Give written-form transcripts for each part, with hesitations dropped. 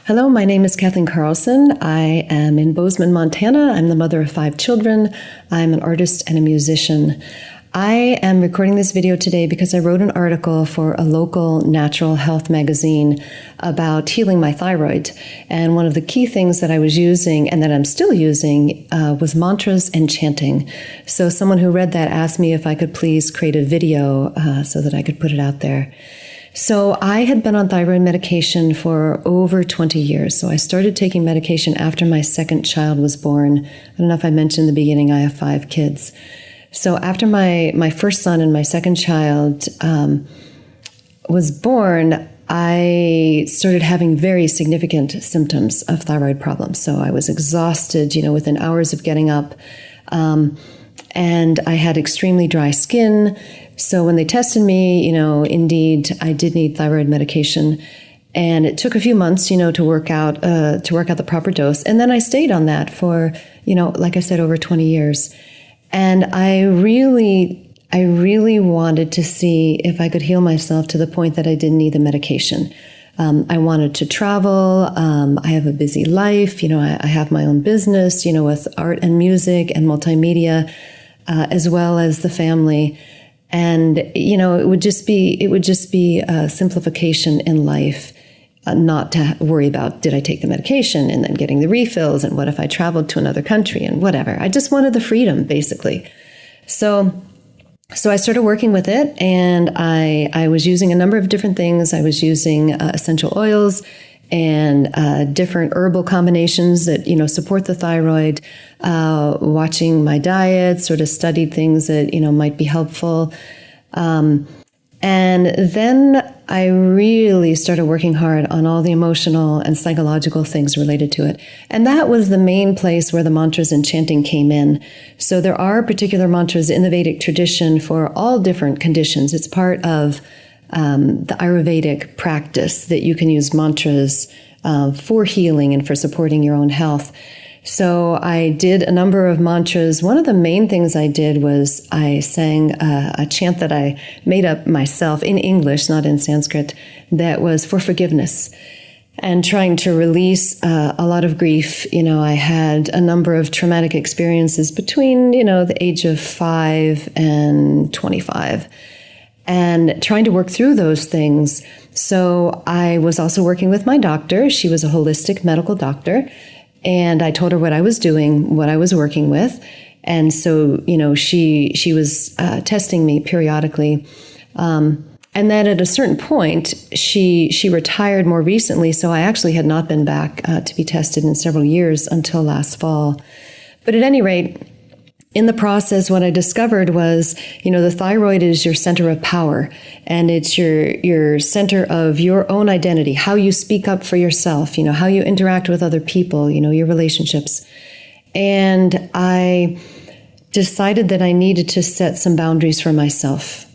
Hello, my name is Kathleen Carlson. I am in Bozeman, Montana. I'm the mother of 5 children. I'm an artist and a musician. I am recording this video today because I wrote an article for a local natural health magazine about healing my thyroid. And one of the key things that I was using and that I'm still using was mantras and chanting. So someone who read that asked me if I could please create a video so that I could put it out there. So I had been on thyroid medication for over 20 years. So I started taking medication after my second child was born. I don't know if I mentioned in the beginning, I have 5 kids. So after my first son and my second child was born, I started having very significant symptoms of thyroid problems. So I was exhausted, within hours of getting up. And I had extremely dry skin. So when they tested me, indeed, I did need thyroid medication. And it took a few months, to work out the proper dose. And then I stayed on that for, like I said, over 20 years. And I really wanted to see if I could heal myself to the point that I didn't need the medication. I wanted to travel. I have a busy life. I have my own business, with art and music and multimedia, as well as the family. And, it would just be a simplification in life, not to worry about, did I take the medication and then getting the refills? And what if I traveled to another country and whatever? I just wanted the freedom, basically. So I started working with it, and I was using a number of different things. I was using essential oils and different herbal combinations that, support the thyroid, watching my diet, sort of studied things that, might be helpful. And then I really started working hard on all the emotional and psychological things related to it. And that was the main place where the mantras and chanting came in. So there are particular mantras in the Vedic tradition for all different conditions. It's part of the Ayurvedic practice that you can use mantras for healing and for supporting your own health. So I did a number of mantras. One of the main things I did was I sang a chant that I made up myself in English, not in Sanskrit, that was for forgiveness and trying to release a lot of grief. I had a number of traumatic experiences between, the age of 5 and 25. And trying to work through those things. So I was also working with my doctor. She was a holistic medical doctor. And I told her what I was doing, what I was working with. And so, she was testing me periodically. And then at a certain point, she retired more recently. So I actually had not been back to be tested in several years until last fall. But at any rate, in the process, what I discovered was, the thyroid is your center of power, and it's your center of your own identity, how you speak up for yourself, how you interact with other people, your relationships. And I decided that I needed to set some boundaries for myself.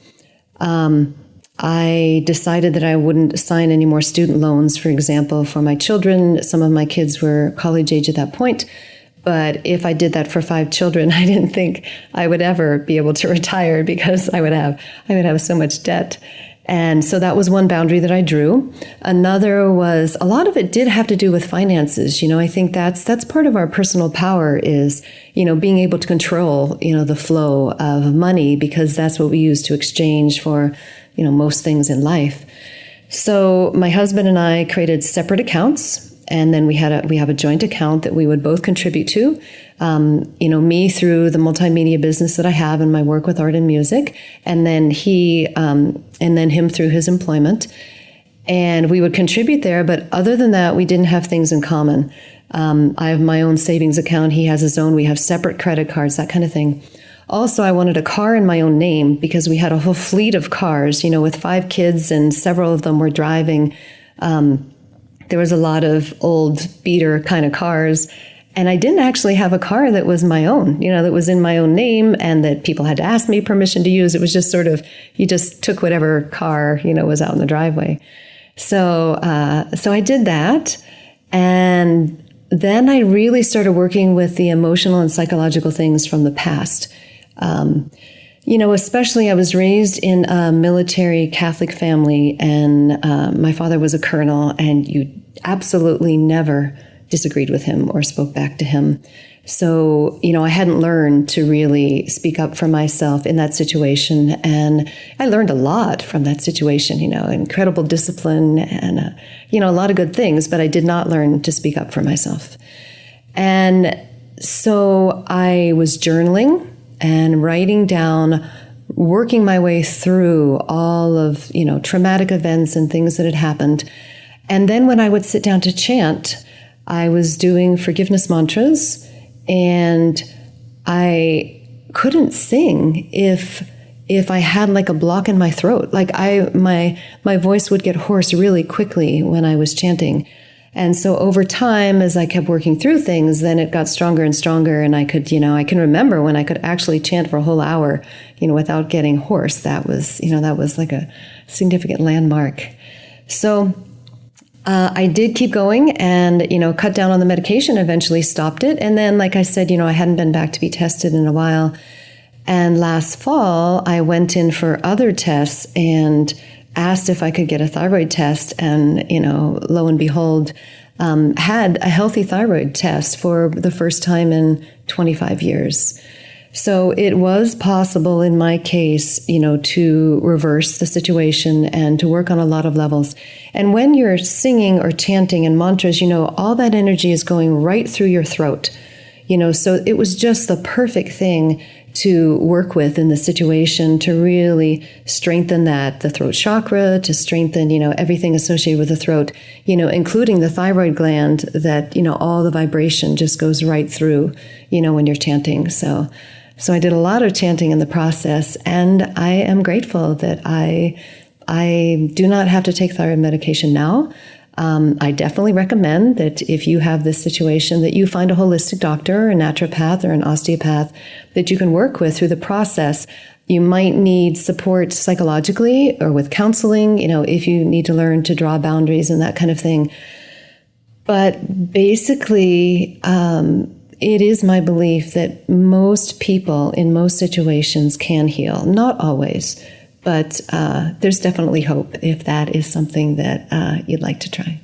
I decided that I wouldn't sign any more student loans, for example, for my children. Some of my kids were college age at that point. But if I did that for 5 children, I didn't think I would ever be able to retire because I would have so much debt. And so that was one boundary that I drew. Another was, a lot of it did have to do with finances. I think that's part of our personal power is, being able to control, the flow of money, because that's what we use to exchange for, most things in life. So my husband and I created separate accounts. And then we have a joint account that we would both contribute to, me through the multimedia business that I have and my work with art and music, and then him through his employment. And we would contribute there. But other than that, we didn't have things in common. I have my own savings account. He has his own. We have separate credit cards, that kind of thing. Also, I wanted a car in my own name because we had a whole fleet of cars, with 5 kids, and several of them were driving. There was a lot of old beater kind of cars, and I didn't actually have a car that was my own, that was in my own name and that people had to ask me permission to use. It was just sort of, you just took whatever car, was out in the driveway. So I did that. And then I really started working with the emotional and psychological things from the past. Especially I was raised in a military Catholic family, and my father was a colonel, and you absolutely never disagreed with him or spoke back to him. So, I hadn't learned to really speak up for myself in that situation. And I learned a lot from that situation, incredible discipline and, a lot of good things, but I did not learn to speak up for myself. And so I was journaling and writing down, working my way through all of, traumatic events and things that had happened. And then when I would sit down to chant, I was doing forgiveness mantras, and I couldn't sing if I had like a block in my throat. Like my voice would get hoarse really quickly when I was chanting. And so over time, as I kept working through things, then it got stronger and stronger. And I could, I can remember when I could actually chant for a whole hour, without getting hoarse. That was like a significant landmark. So I did keep going and, cut down on the medication, eventually stopped it. And then, like I said, I hadn't been back to be tested in a while. And last fall, I went in for other tests and asked if I could get a thyroid test. And, lo and behold, had a healthy thyroid test for the first time in 25 years. So it was possible in my case, to reverse the situation and to work on a lot of levels. And when you're singing or chanting and mantras, all that energy is going right through your throat, so it was just the perfect thing to work with in the situation to really strengthen the throat chakra, to strengthen, everything associated with the throat, including the thyroid gland that, all the vibration just goes right through, when you're chanting. So I did a lot of chanting in the process, and I am grateful that I do not have to take thyroid medication now. I definitely recommend that if you have this situation, that you find a holistic doctor, a naturopath, or an osteopath that you can work with through the process. You might need support psychologically or with counseling, if you need to learn to draw boundaries and that kind of thing. But basically, it is my belief that most people in most situations can heal. Not always, but there's definitely hope if that is something that you'd like to try.